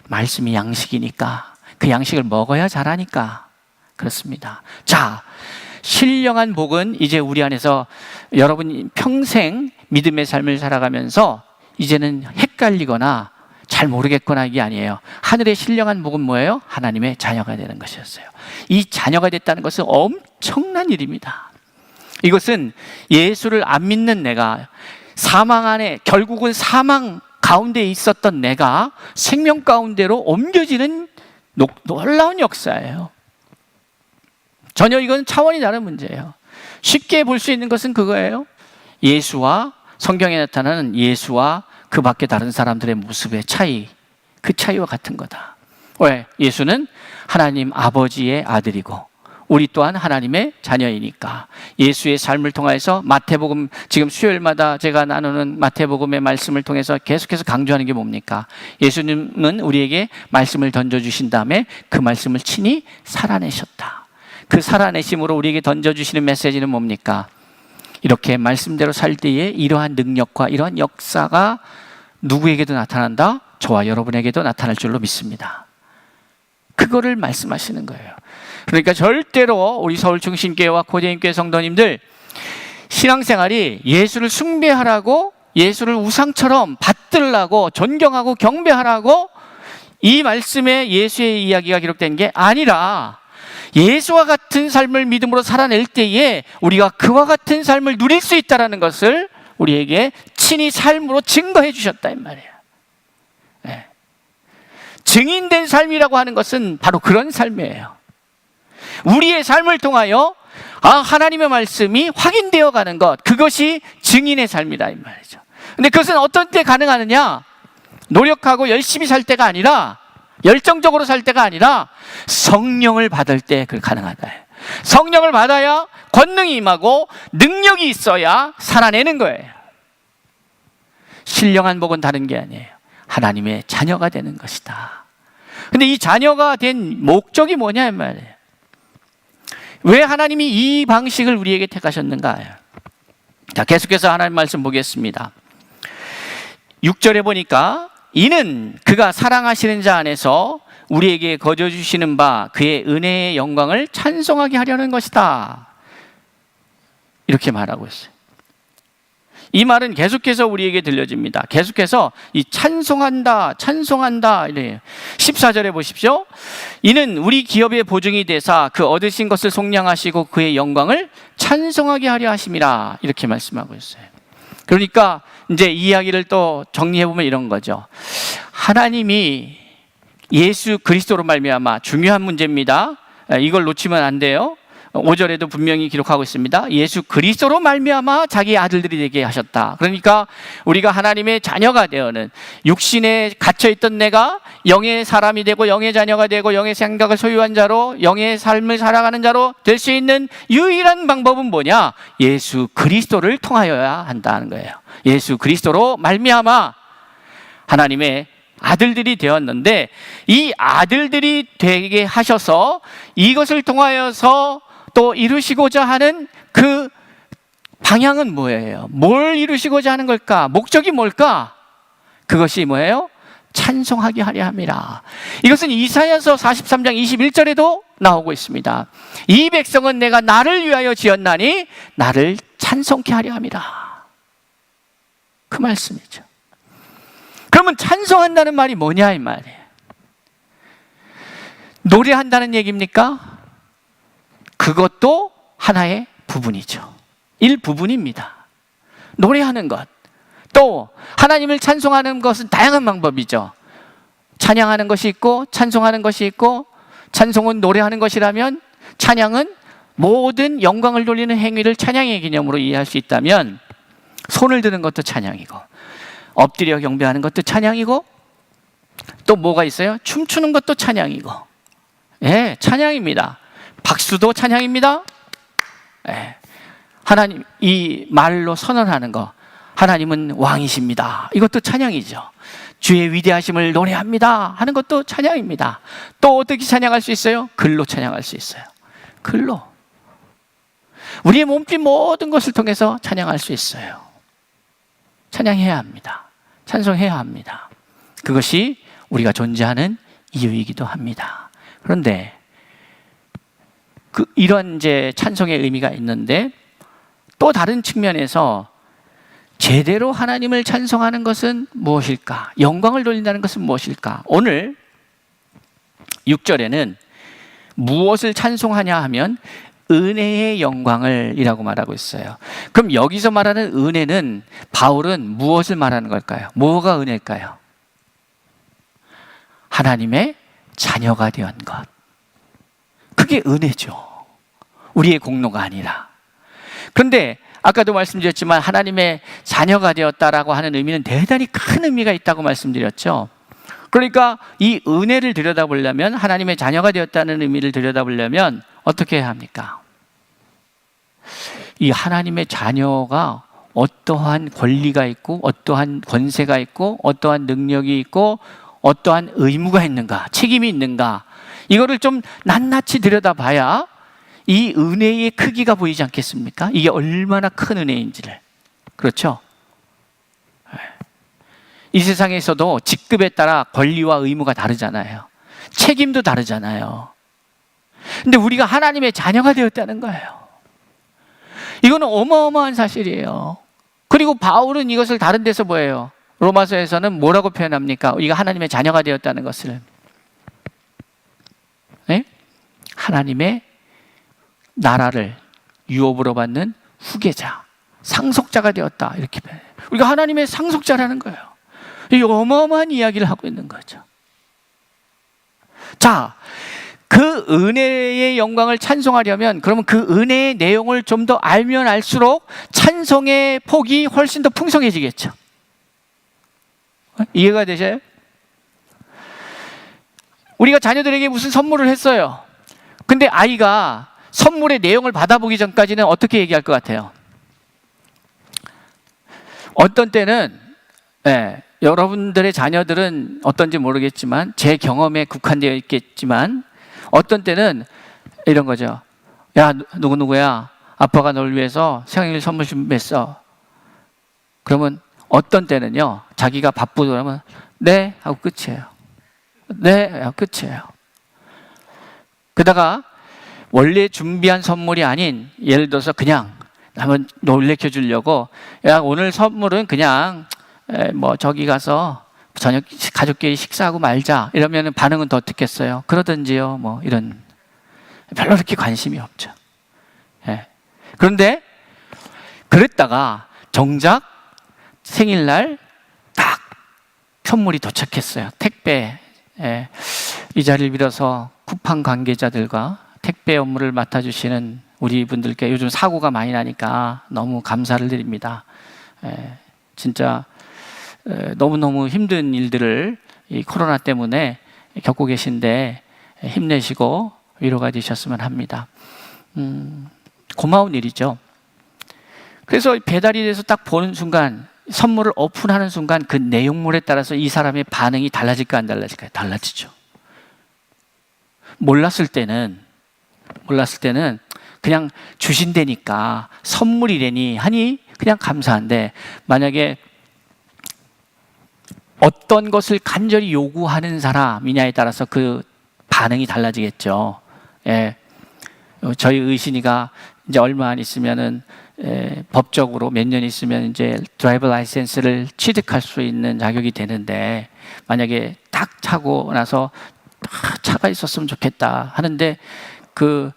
말씀이 양식이니까. 그 양식을 먹어야 자라니까. 그렇습니다. 자, 신령한 복은 이제 우리 안에서 여러분이 평생 믿음의 삶을 살아가면서 이제는 헷갈리거나 잘 모르겠거나 이게 아니에요. 하늘의 신령한 복은 뭐예요? 하나님의 자녀가 되는 것이었어요. 이 자녀가 됐다는 것은 엄청난 일입니다. 이것은 예수를 안 믿는 내가 사망 안에, 결국은 사망 가운데 있었던 내가 생명 가운데로 옮겨지는 놀라운 역사예요. 전혀 이건 차원이 다른 문제예요. 쉽게 볼 수 있는 것은 그거예요. 예수와, 성경에 나타나는 예수와 그 밖에 다른 사람들의 모습의 차이, 그 차이와 같은 거다. 왜? 예수는 하나님 아버지의 아들이고 우리 또한 하나님의 자녀이니까. 예수의 삶을 통해서 마태복음, 지금 수요일마다 제가 나누는 마태복음의 말씀을 통해서 계속해서 강조하는 게 뭡니까? 예수님은 우리에게 말씀을 던져주신 다음에 그 말씀을 친히 살아내셨다. 그 살아내심으로 우리에게 던져주시는 메시지는 뭡니까? 이렇게 말씀대로 살 때에 이러한 능력과 이러한 역사가 누구에게도 나타난다? 저와 여러분에게도 나타날 줄로 믿습니다. 그거를 말씀하시는 거예요. 그러니까 절대로 우리 서울중심교회와 고대인교회 성도님들 신앙생활이 예수를 숭배하라고, 예수를 우상처럼 받들라고, 존경하고 경배하라고 이 말씀에 예수의 이야기가 기록된 게 아니라 예수와 같은 삶을 믿음으로 살아낼 때에 우리가 그와 같은 삶을 누릴 수 있다는 것을 우리에게 친히 삶으로 증거해 주셨다 이 말이에요. 네. 증인된 삶이라고 하는 것은 바로 그런 삶이에요. 우리의 삶을 통하여 하나님의 말씀이 확인되어 가는 것, 그것이 증인의 삶이다 이 말이죠. 근데 그것은 어떤 때 가능하느냐? 노력하고 열심히 살 때가 아니라, 열정적으로 살 때가 아니라 성령을 받을 때 그 가능하다. 성령을 받아야 권능이 임하고 능력이 있어야 살아내는 거예요. 신령한 복은 다른 게 아니에요. 하나님의 자녀가 되는 것이다. 근데 이 자녀가 된 목적이 뭐냐 이 말이에요. 왜 하나님이 이 방식을 우리에게 택하셨는가? 자, 계속해서 하나님 말씀 보겠습니다. 6절에 보니까 이는 그가 사랑하시는 자 안에서 우리에게 거저 주시는 바 그의 은혜의 영광을 찬송하게 하려는 것이다. 이렇게 말하고 있어요. 이 말은 계속해서 우리에게 들려집니다. 계속해서 이 찬송한다, 찬송한다 이래요. 14절에 보십시오. 이는 우리 기업의 보증이 되사 그 얻으신 것을 속량하시고 그의 영광을 찬송하게 하려 하심이라. 이렇게 말씀하고 있어요. 그러니까 이제 이야기를 또 정리해 보면 이런 거죠. 하나님이 예수 그리스도로 말미암아, 중요한 문제입니다. 이걸 놓치면 안 돼요. 5절에도 분명히 기록하고 있습니다. 예수 그리스도로 말미암아 자기 아들들이 되게 하셨다. 그러니까 우리가 하나님의 자녀가 되어는, 육신에 갇혀있던 내가 영의 사람이 되고 영의 자녀가 되고 영의 생각을 소유한 자로, 영의 삶을 살아가는 자로 될 수 있는 유일한 방법은 뭐냐? 예수 그리스도를 통하여야 한다는 거예요. 예수 그리스도로 말미암아 하나님의 아들들이 되었는데, 이 아들들이 되게 하셔서 이것을 통하여서 또 이루시고자 하는 그 방향은 뭐예요? 뭘 이루시고자 하는 걸까? 목적이 뭘까? 그것이 뭐예요? 찬송하게 하려 함이라. 이것은 이사야서 43장 21절에도 나오고 있습니다. 이 백성은 내가 나를 위하여 지었나니 나를 찬송케 하려 함이라. 그 말씀이죠. 그러면 찬송한다는 말이 뭐냐 이 말이에요. 노래한다는 얘기입니까? 그것도 하나의 부분이죠. 일부분입니다. 노래하는 것. 또 하나님을 찬송하는 것은 다양한 방법이죠. 찬양하는 것이 있고 찬송하는 것이 있고, 찬송은 노래하는 것이라면 찬양은 모든 영광을 돌리는 행위를 찬양의 개념으로 이해할 수 있다면, 손을 드는 것도 찬양이고 엎드려 경배하는 것도 찬양이고, 또 뭐가 있어요? 춤추는 것도 찬양이고. 예, 찬양입니다. 박수도 찬양입니다. 예. 하나님, 이 말로 선언하는 거, 하나님은 왕이십니다, 이것도 찬양이죠. 주의 위대하심을 노래합니다 하는 것도 찬양입니다. 또 어떻게 찬양할 수 있어요? 글로 찬양할 수 있어요. 글로. 우리의 몸짓 모든 것을 통해서 찬양할 수 있어요. 찬양해야 합니다. 찬송해야 합니다. 그것이 우리가 존재하는 이유이기도 합니다. 그런데 이런 이제 찬송의 의미가 있는데, 또 다른 측면에서 제대로 하나님을 찬송하는 것은 무엇일까? 영광을 돌린다는 것은 무엇일까? 오늘 6절에는 무엇을 찬송하냐 하면 은혜의 영광을 이라고 말하고 있어요. 그럼 여기서 말하는 은혜는, 바울은 무엇을 말하는 걸까요? 뭐가 은혜일까요? 하나님의 자녀가 된 것. 그게 은혜죠. 우리의 공로가 아니라. 그런데 아까도 말씀드렸지만 하나님의 자녀가 되었다라고 하는 의미는 대단히 큰 의미가 있다고 말씀드렸죠. 그러니까 이 은혜를 들여다보려면, 하나님의 자녀가 되었다는 의미를 들여다보려면 어떻게 해야 합니까? 이 하나님의 자녀가 어떠한 권리가 있고 어떠한 권세가 있고 어떠한 능력이 있고 어떠한 의무가 있는가, 책임이 있는가, 이거를 좀 낱낱이 들여다봐야 이 은혜의 크기가 보이지 않겠습니까? 이게 얼마나 큰 은혜인지를. 그렇죠? 이 세상에서도 직급에 따라 권리와 의무가 다르잖아요. 책임도 다르잖아요. 근데 우리가 하나님의 자녀가 되었다는 거예요. 이거는 어마어마한 사실이에요. 그리고 바울은 이것을 다른 데서 뭐예요? 로마서에서는 뭐라고 표현합니까? 우리가 하나님의 자녀가 되었다는 것을, 네? 하나님의 나라를 유업으로 받는 후계자, 상속자가 되었다, 이렇게 표현해요. 우리가 하나님의 상속자라는 거예요. 이 어마어마한 이야기를 하고 있는 거죠. 자, 그 은혜의 영광을 찬송하려면, 그러면 그 은혜의 내용을 좀 더 알면 알수록 찬송의 폭이 훨씬 더 풍성해지겠죠. 이해가 되셔요? 우리가 자녀들에게 무슨 선물을 했어요. 근데 아이가 선물의 내용을 받아보기 전까지는 어떻게 얘기할 것 같아요? 어떤 때는, 여러분들의 자녀들은 어떤지 모르겠지만, 제 경험에 국한되어 있겠지만, 어떤 때는 이런 거죠. 야, 누구누구야, 아빠가 널 위해서 생일 선물 준비했어. 그러면 어떤 때는요, 자기가 바쁘더라면 네 하고 끝이에요. 네 하고 끝이에요. 그러다가 원래 준비한 선물이 아닌, 예를 들어서 그냥 한번 놀래켜 주려고, 야, 오늘 선물은 그냥 뭐 저기 가서 저녁 가족끼리 식사하고 말자, 이러면 반응은 더 어떻겠어요? 그러든지요, 뭐 이런. 별로 그렇게 관심이 없죠. 그런데 그랬다가 정작 생일날 딱 선물이 도착했어요. 택배. 이 자리를 빌어서 쿠팡 관계자들과 택배 업무를 맡아주시는 우리 분들께 요즘 사고가 많이 나니까 너무 감사를 드립니다. 진짜 너무너무 힘든 일들을 이 코로나 때문에 겪고 계신데 힘내시고 위로가 되셨으면 합니다. 고마운 일이죠. 그래서 배달이 돼서 딱 보는 순간, 선물을 오픈하는 순간 그 내용물에 따라서 이 사람의 반응이 달라질까 안 달라질까요? 달라지죠. 몰랐을 때는 그냥 주신다니까, 선물이래니 하니 그냥 감사한데, 만약에 어떤 것을 간절히 요구하는 사람이냐에 따라서 그 반응이 달라지겠죠. 저희 의신이가 이제 얼마 안 있으면은 법적으로 몇 년 있으면 이제 드라이버 라이센스를 취득할 수 있는 자격이 되는데, 만약에 딱 차고 나서 차가 있었으면 좋겠다 하는데 그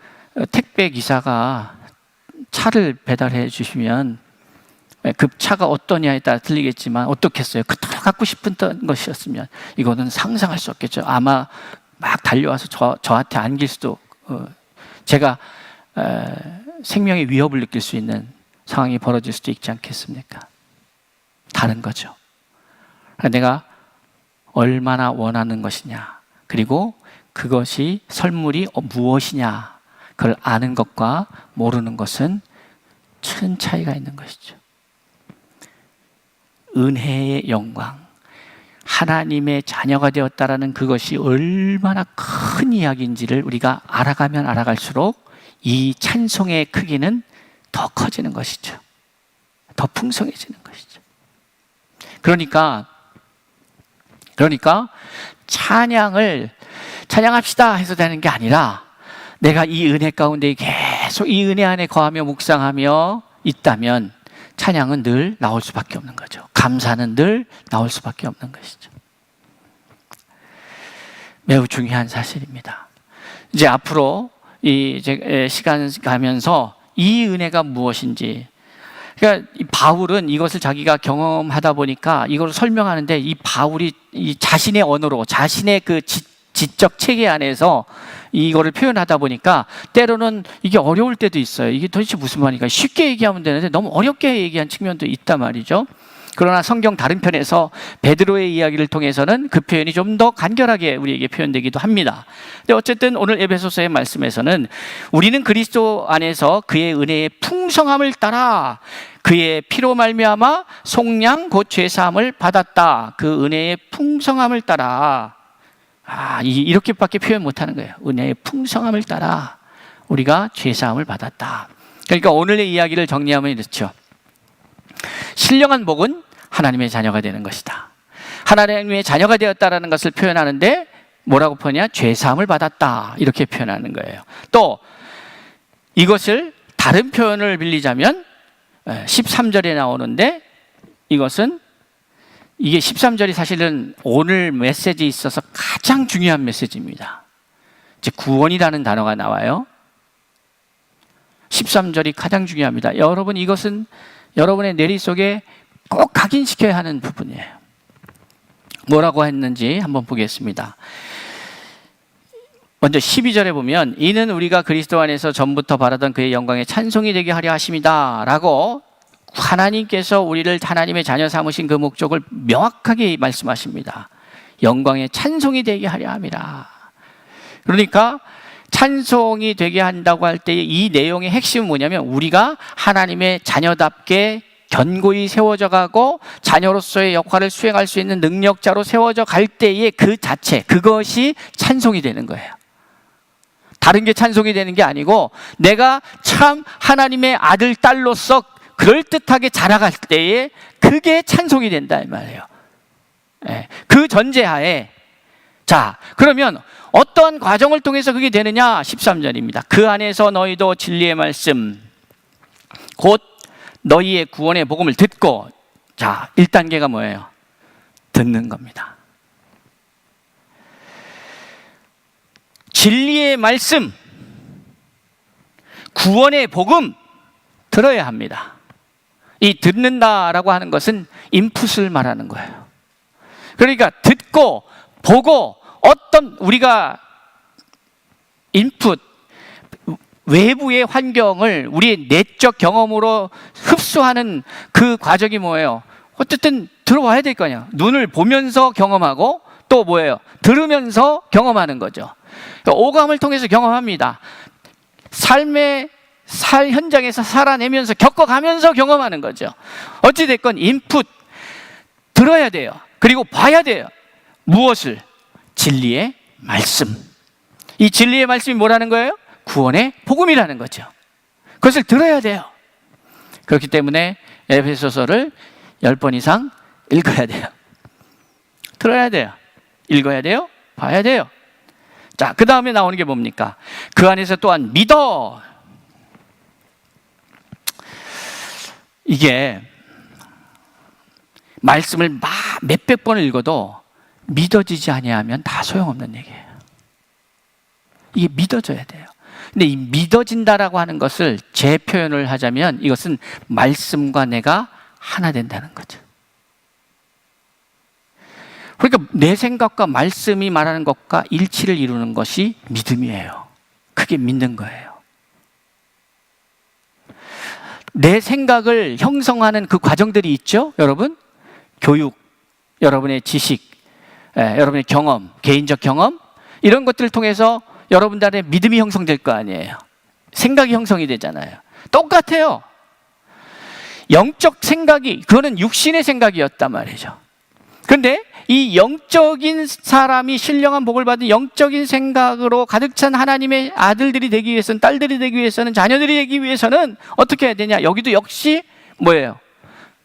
택배 기사가 차를 배달해 주시면 그 차가 어떠냐에 따라 틀리겠지만 어떻겠어요? 그 갖고 싶은 것이었으면 이거는 상상할 수 없겠죠. 아마 막 달려와서 저한테 안길 수도, 제가 생명의 위협을 느낄 수 있는 상황이 벌어질 수도 있지 않겠습니까? 다른 거죠. 내가 얼마나 원하는 것이냐, 그리고 그것이 선물이 무엇이냐, 그걸 아는 것과 모르는 것은 큰 차이가 있는 것이죠. 은혜의 영광, 하나님의 자녀가 되었다라는 그것이 얼마나 큰 이야기인지를 우리가 알아가면 알아갈수록 이 찬송의 크기는 더 커지는 것이죠. 더 풍성해지는 것이죠. 그러니까 찬양합시다 해서 되는 게 아니라, 내가 이 은혜 가운데 계속 이 은혜 안에 거하며 묵상하며 있다면 찬양은 늘 나올 수밖에 없는 거죠. 감사는 늘 나올 수밖에 없는 것이죠. 매우 중요한 사실입니다. 이제 앞으로 이제 시간 가면서 이 은혜가 무엇인지, 그러니까 이 바울은 이것을 자기가 경험하다 보니까 이걸 설명하는데, 이 바울이 이 자신의 언어로, 자신의 그 지적 체계 안에서 이거를 표현하다 보니까 때로는 이게 어려울 때도 있어요. 이게 도대체 무슨 말인가? 쉽게 얘기하면 되는데 너무 어렵게 얘기한 측면도 있단 말이죠. 그러나 성경 다른 편에서 베드로의 이야기를 통해서는 그 표현이 좀 더 간결하게 우리에게 표현되기도 합니다. 근데 어쨌든 오늘 에베소서의 말씀에서는 우리는 그리스도 안에서 그의 은혜의 풍성함을 따라 그의 피로 말미암아 속량 곧 죄사함을 받았다. 그 은혜의 풍성함을 따라 이렇게밖에 표현 못하는 거예요. 은혜의 풍성함을 따라 우리가 죄사함을 받았다. 그러니까 오늘의 이야기를 정리하면 이렇죠. 신령한 복은 하나님의 자녀가 되는 것이다. 하나님의 자녀가 되었다라는 것을 표현하는데 뭐라고 표현하냐? 죄사함을 받았다. 이렇게 표현하는 거예요. 또 이것을 다른 표현을 빌리자면 13절에 나오는데 이게 13절이 사실은 오늘 메시지에 있어서 가장 중요한 메시지입니다. 이제 구원이라는 단어가 나와요. 13절이 가장 중요합니다. 여러분, 이것은 여러분의 뇌리 속에 꼭 각인시켜야 하는 부분이에요. 뭐라고 했는지 한번 보겠습니다. 먼저 12절에 보면 이는 우리가 그리스도 안에서 전부터 바라던 그의 영광에 찬송이 되게 하려 하심이다 라고 하나님께서 우리를 하나님의 자녀 삼으신 그 목적을 명확하게 말씀하십니다. 영광에 찬송이 되게 하려 함이라. 그러니까 찬송이 되게 한다고 할 때 이 내용의 핵심은 뭐냐면 우리가 하나님의 자녀답게 견고히 세워져 가고 자녀로서의 역할을 수행할 수 있는 능력자로 세워져 갈 때의 그 자체, 그것이 찬송이 되는 거예요. 다른 게 찬송이 되는 게 아니고 내가 참 하나님의 아들, 딸로서 그럴듯하게 자라갈 때에 그게 찬송이 된다 이 말이에요. 그 전제하에 자, 그러면 어떤 과정을 통해서 그게 되느냐? 13절입니다. 그 안에서 너희도 진리의 말씀 곧 너희의 구원의 복음을 듣고, 자, 1단계가 뭐예요? 듣는 겁니다. 진리의 말씀, 구원의 복음 들어야 합니다. 이 듣는다라고 하는 것은 인풋을 말하는 거예요. 그러니까 듣고 보고 어떤 우리가 인풋, 외부의 환경을 우리의 내적 경험으로 흡수하는 그 과정이 뭐예요? 어쨌든 들어와야 될 거 아니야. 눈을 보면서 경험하고 또 뭐예요? 들으면서 경험하는 거죠. 오감을 통해서 경험합니다. 삶의 현장에서 살아내면서 겪어가면서 경험하는 거죠. 어찌됐건 인풋 들어야 돼요. 그리고 봐야 돼요. 무엇을? 진리의 말씀. 이 진리의 말씀이 뭐라는 거예요? 구원의 복음이라는 거죠. 그것을 들어야 돼요. 그렇기 때문에 에베소서를 10번 이상 읽어야 돼요. 들어야 돼요. 읽어야 돼요. 봐야 돼요. 자, 그 다음에 나오는 게 뭡니까? 그 안에서 또한 믿어. 이게 말씀을 몇백 번을 읽어도 믿어지지 아니하면 다 소용없는 얘기예요. 이게 믿어져야 돼요. 근데 이 믿어진다라고 하는 것을 제 표현을 하자면 이것은 말씀과 내가 하나 된다는 거죠. 그러니까 내 생각과 말씀이 말하는 것과 일치를 이루는 것이 믿음이에요. 그게 믿는 거예요. 내 생각을 형성하는 그 과정들이 있죠, 여러분? 교육, 여러분의 지식, 여러분의 경험, 개인적 경험, 이런 것들을 통해서 여러분들의 믿음이 형성될 거 아니에요. 생각이 형성이 되잖아요. 똑같아요. 영적 생각이, 그거는 육신의 생각이었단 말이죠. 그런데 이 영적인 사람이 신령한 복을 받은 영적인 생각으로 가득 찬 하나님의 아들들이 되기 위해서는, 딸들이 되기 위해서는, 자녀들이 되기 위해서는 어떻게 해야 되냐? 여기도 역시 뭐예요?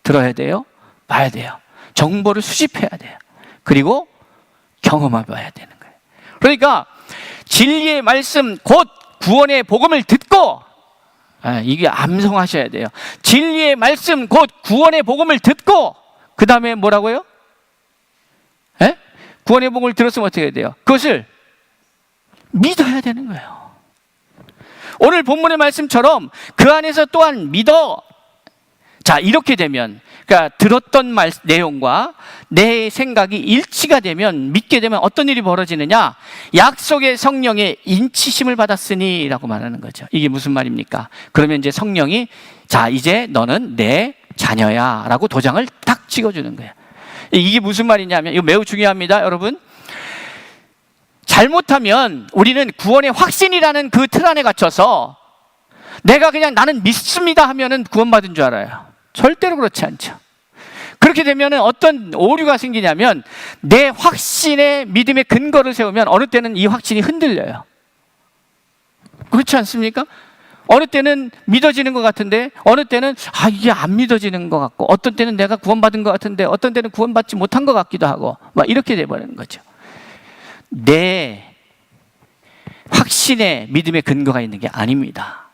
들어야 돼요. 봐야 돼요. 정보를 수집해야 돼요. 그리고 경험해 봐야 되는 거예요. 그러니까 진리의 말씀 곧 구원의 복음을 듣고, 이게 암송하셔야 돼요. 진리의 말씀 곧 구원의 복음을 듣고, 그 다음에 뭐라고요? 구원의 복음을 들었으면 어떻게 해야 돼요? 그것을 믿어야 되는 거예요. 오늘 본문의 말씀처럼 그 안에서 또한 믿어. 자, 이렇게 되면, 그러니까 들었던 내용과 내 생각이 일치가 되면, 믿게 되면 어떤 일이 벌어지느냐? 약속의 성령의 인치심을 받았으니 라고 말하는 거죠. 이게 무슨 말입니까? 그러면 이제 성령이, 자, 이제 너는 내 자녀야 라고 도장을 딱 찍어주는 거예요. 이게 무슨 말이냐면, 이거 매우 중요합니다, 여러분. 잘못하면 우리는 구원의 확신이라는 그 틀 안에 갇혀서 내가 그냥 나는 믿습니다 하면은 구원받은 줄 알아요. 절대로 그렇지 않죠. 그렇게 되면 어떤 오류가 생기냐면, 내 확신의 믿음의 근거를 세우면 어느 때는 이 확신이 흔들려요. 그렇지 않습니까? 어느 때는 믿어지는 것 같은데 어느 때는 이게 안 믿어지는 것 같고, 어떤 때는 내가 구원받은 것 같은데 어떤 때는 구원받지 못한 것 같기도 하고, 막 이렇게 돼버리는 거죠. 내 확신의 믿음의 근거가 있는 게 아닙니다.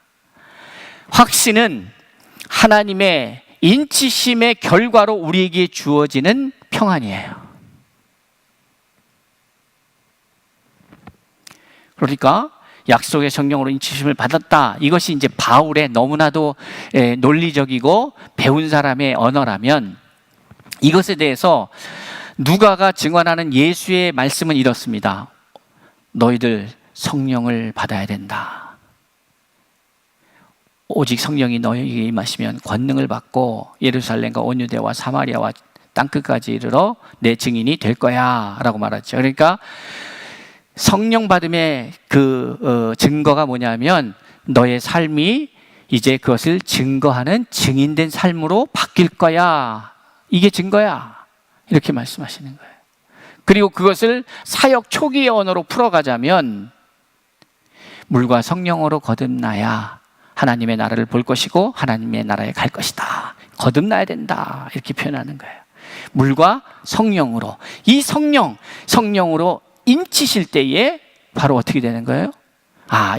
확신은 하나님의 인치심의 결과로 우리에게 주어지는 평안이에요. 그러니까 약속의 성령으로 인치심을 받았다, 이것이 이제 바울의 너무나도 논리적이고 배운 사람의 언어라면, 이것에 대해서 누가가 증언하는 예수의 말씀은 이렇습니다. 너희들 성령을 받아야 된다. 오직 성령이 너희에게 임하시면 권능을 받고 예루살렘과 온 유대와 사마리아와 땅끝까지 이르러 내 증인이 될 거야 라고 말하죠. 그러니까 성령 받음의 증거가 뭐냐면, 너의 삶이 이제 그것을 증거하는 증인된 삶으로 바뀔 거야. 이게 증거야. 이렇게 말씀하시는 거예요. 그리고 그것을 사역 초기의 언어로 풀어가자면, 물과 성령으로 거듭나야 하나님의 나라를 볼 것이고 하나님의 나라에 갈 것이다. 거듭나야 된다. 이렇게 표현하는 거예요. 물과 성령으로. 이 성령으로 인치실 때에 바로 어떻게 되는 거예요?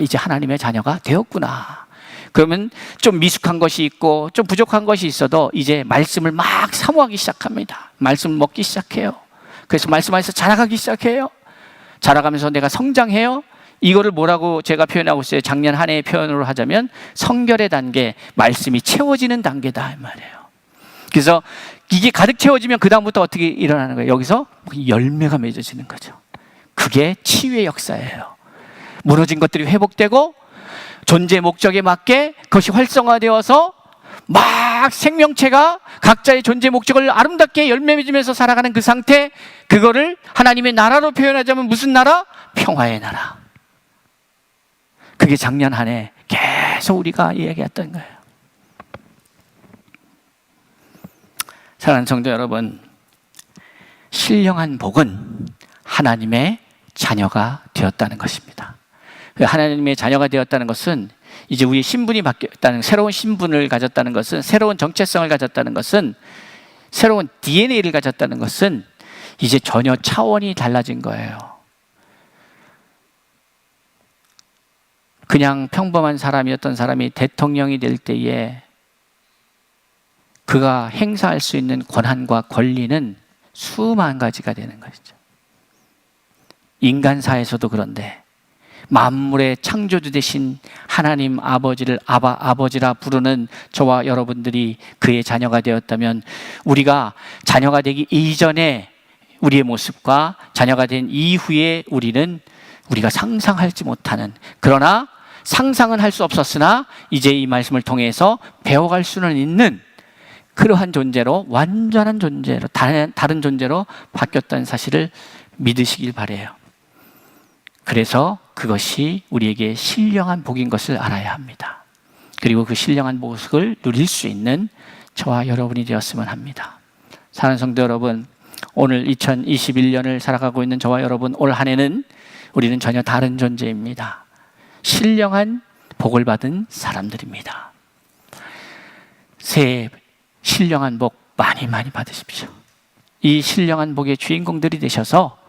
이제 하나님의 자녀가 되었구나. 그러면 좀 미숙한 것이 있고 좀 부족한 것이 있어도 이제 말씀을 막 사모하기 시작합니다. 말씀을 먹기 시작해요. 그래서 말씀 안에서 자라가기 시작해요. 자라가면서 내가 성장해요. 이거를 뭐라고 제가 표현하고 있어요? 작년 한 해의 표현으로 하자면 성결의 단계, 말씀이 채워지는 단계다 이 말이에요. 그래서 이게 가득 채워지면 그 다음부터 어떻게 일어나는 거예요? 여기서 열매가 맺어지는 거죠. 그게 치유의 역사예요. 무너진 것들이 회복되고 존재 목적에 맞게 그것이 활성화되어서 막 생명체가 각자의 존재 목적을 아름답게 열매 맺으면서 살아가는 그 상태, 그거를 하나님의 나라로 표현하자면 무슨 나라? 평화의 나라. 그게 작년 한 해 계속 우리가 이야기했던 거예요. 사랑하는 성도 여러분, 신령한 복은 하나님의 자녀가 되었다는 것입니다. 하나님의 자녀가 되었다는 것은 이제 우리의 신분이 바뀌었다는, 새로운 신분을 가졌다는 것은, 새로운 정체성을 가졌다는 것은, 새로운 DNA를 가졌다는 것은 이제 전혀 차원이 달라진 거예요. 그냥 평범한 사람이었던 사람이 대통령이 될 때에 그가 행사할 수 있는 권한과 권리는 수만 가지가 되는 것이죠. 인간사에서도 그런데 만물의 창조주 되신 하나님 아버지를 아버지라 부르는 저와 여러분들이 그의 자녀가 되었다면, 우리가 자녀가 되기 이전에 우리의 모습과 자녀가 된 이후에 우리가 상상하지 못하는, 그러나 상상은 할 수 없었으나 이제 이 말씀을 통해서 배워갈 수는 있는 그러한 존재로, 완전한 존재로, 다른 존재로 바뀌었다는 사실을 믿으시길 바라요. 그래서 그것이 우리에게 신령한 복인 것을 알아야 합니다. 그리고 그 신령한 복을 누릴 수 있는 저와 여러분이 되었으면 합니다. 사랑하는 성도 여러분, 오늘 2021년을 살아가고 있는 저와 여러분, 올 한 해는 우리는 전혀 다른 존재입니다. 신령한 복을 받은 사람들입니다. 새해 신령한 복 많이 받으십시오. 이 신령한 복의 주인공들이 되셔서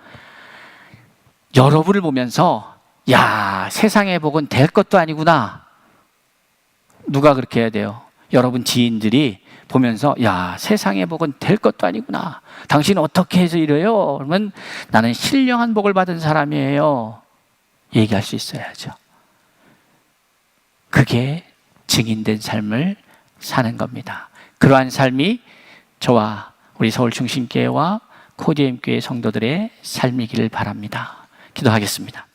여러분을 보면서, 야, 세상의 복은 될 것도 아니구나. 누가 그렇게 해야 돼요? 여러분 지인들이 보면서, 야, 세상의 복은 될 것도 아니구나. 당신은 어떻게 해서 이래요? 그러면 나는 신령한 복을 받은 사람이에요. 얘기할 수 있어야죠. 그게 증인된 삶을 사는 겁니다. 그러한 삶이 저와 우리 서울중심교회와 코디엠교회 성도들의 삶이기를 바랍니다. 기도하겠습니다.